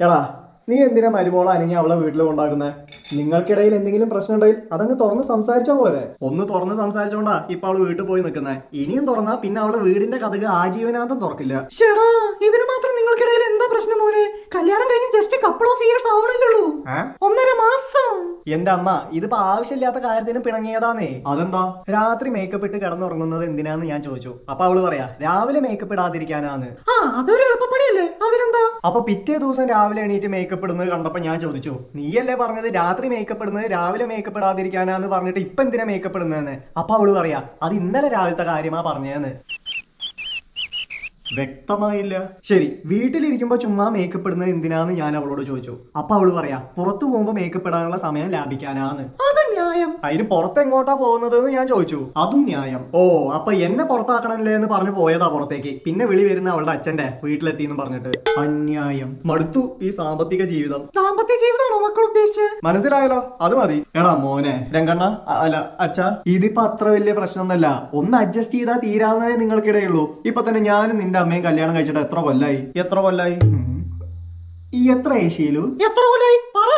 എടാ നീ എന്തിനാ മരുമോളെ അനങ്ങി അവളെ വീട്ടിൽ കൊണ്ടാക്കുന്നത്? നിങ്ങൾക്കിടയിൽ എന്തെങ്കിലും പ്രശ്നം ഉണ്ടെങ്കിൽ അതങ്ങ് തുറന്ന് സംസാരിച്ചാ പോരെ? ഒന്ന് തുറന്ന് സംസാരിച്ചോണ്ടാ ഇപ്പൊ അവള് വീട്ടിൽ പോയി നിൽക്കുന്നത്. ഇനിയും തുറന്നാ പിന്നെ അവളെ വീടിന്റെ കഥക് ആജീവനാന്തം തുറക്കില്ല. ചേടാ ഇതിന് മാത്രം നിങ്ങൾക്കിടയിൽ എന്താ പ്രശ്നം മോനെ? കല്യാണം കഴിഞ്ഞ് ജസ്റ്റ് കപ്പിൾ ഓഫ് ഇയേഴ്സ് ആവണല്ലോ. 1.5 മാസം. എന്റെ അമ്മ ഇതിപ്പോ ആവശ്യമില്ലാത്ത കാര്യത്തിന് പിണങ്ങിയതാന്നേ. അതെന്താ? രാത്രി മേക്കപ്പ് ഇട്ട് കിടന്നുറങ്ങുന്നത് എന്തിനാന്ന് ഞാൻ ചോദിച്ചു. അപ്പൊ അവള് പറയാ രാവിലെ മേക്കപ്പ് ഇടാതിരിക്കാനാന്ന്. അതൊരു എളുപ്പപ്പണിയല്ലേ, അതിനെന്താ? അപ്പൊ പിറ്റേ ദിവസം രാവിലെ എണീറ്റ് മേക്കപ്പ് ഇടുന്നത് കണ്ടപ്പോ ഞാൻ ചോദിച്ചു, നീയല്ലേ പറഞ്ഞത് രാത്രി മേക്കപ്പ് ഇടുന്നത് രാവിലെ മേക്കപ്പ് ഇടാതിരിക്കാനാന്ന് പറഞ്ഞിട്ട് ഇപ്പൊ എന്തിനാ മേക്കപ്പ് ഇടുന്നതെന്ന്? അപ്പൊ അവള് പറയാ അത് ഇന്നലെ രാവിലത്തെ കാര്യമാ പറഞ്ഞതെന്ന്. വ്യക്തമായില്ല. ശരി, വീട്ടിലിരിക്കുമ്പോ ചുമ്മാ മേക്കപ്പ് ഇടുന്നത് എന്തിനാന്ന് ഞാൻ അവളോട് ചോദിച്ചു. അപ്പൊ അവള് പറയാ പുറത്തു പോകുമ്പോ മേക്കപ്പ് ഇടാനുള്ള സമയം ലാഭിക്കാനാന്ന്. അത് ന്യായം. അതിന് പുറത്തെങ്ങോട്ടാ പോകുന്നത് എന്ന് ഞാൻ ചോദിച്ചു. അതും ന്യായം. ഓ, അപ്പൊ എന്നെ പുറത്താക്കണല്ലേ എന്ന് പറഞ്ഞു പോയതാ പുറത്തേക്ക്. പിന്നെ വിളി വരുന്ന അവളുടെ അച്ഛന്റെ വീട്ടിലെത്തി എന്ന് പറഞ്ഞിട്ട്. അന്യായം. മടുത്തു ഈ സാമ്പത്തിക ജീവിതം. ദാമ്പത്യ ജീവിതമാണോ മക്കൾ ഉദ്ദേശിച്ചത്? മനസ്സിലായല്ലോ, അത് മതി. എടാ മോനെ രംഗണ്ണ, അല്ല അച്ഛാ, ഇതിപ്പോ അത്ര വലിയ പ്രശ്നമൊന്നല്ല. ഒന്ന് അഡ്ജസ്റ്റ് ചെയ്താൽ തീരാവുന്നതേ നിങ്ങൾക്കിടയുള്ളൂ. ഇപ്പൊ തന്നെ ഞാനും നിന്റെ അമ്മയും കല്യാണം കഴിച്ചിട്ട് എത്ര കൊല്ലായി? ഈ എത്ര ഏഷ്യയിലു? എത്ര കൊല്ലായി പറ.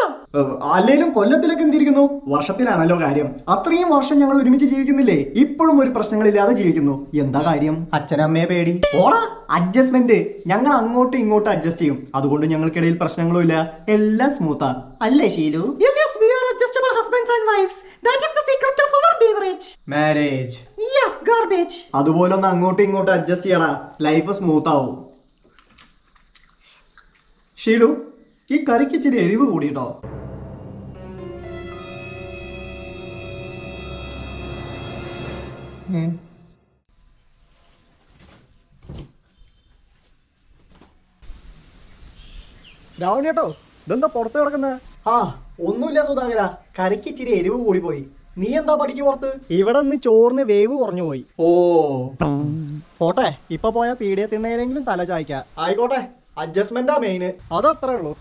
അല്ലേലും കൊല്ലത്തിലൊക്കെ എന്തിരിക്കുന്നു? വർഷത്തിലാണല്ലോ കാര്യം. അത്രയും വർഷം ഞങ്ങൾ ഒരുമിച്ച് ജീവിക്കുന്നില്ലേ? ഇപ്പോഴും ഒരു പ്രശ്നങ്ങളില്ലാതെ ജീവിക്കുന്നു. എന്താ കാര്യം? അച്ഛനമ്മയെ പേടി. ഓടാ, അഡ്ജസ്റ്റ്മെന്റ്. ഞങ്ങൾ അങ്ങോട്ടും ഇങ്ങോട്ടും അഡ്ജസ്റ്റ് ചെയ്യും. അതുകൊണ്ട് ഞങ്ങൾക്കിടയിൽ പ്രശ്നങ്ങളും ഇല്ല. എല്ലാം സ്മൂത്താ അല്ലേ Sheelu? Yes, yes, we are adjustable husbands and wives. That is the secret of our marriage. Marriage. Yeah, garbage. അതുപോലെ ഒന്ന് അങ്ങോട്ടും ഇങ്ങോട്ടും അഡ്ജസ്റ്റ് ചെയ്യടാ, ലൈഫ് സ്മൂത്ത് ആവും. ഷീലു, ഈ കറിക്ക് ഇച്ചിരി എരിവ് കൂടിട്ടോ. രാവണി കേട്ടോ, ഇതെന്താ പുറത്ത് കിടക്കുന്നത്? ആ ഒന്നുമില്ല സുധാകര, കറിക്ക് ഇച്ചിരി എരിവ് കൂടി പോയി. നീ എന്താ പഠിക്ക് പുറത്ത്? ഇവിടെ നിന്ന് ചോറിന് വേവ് കുറഞ്ഞു പോയി. ഓ പോട്ടെ, ഇപ്പൊ പോയ പീഡിയ തിണ്ണയിലെങ്കിലും തല ചായ്ക്ക. ആയിക്കോട്ടെ, അഡ്ജസ്റ്റ്മെന്റാ മെയിന്. അതത്രേ ഉള്ളൂ.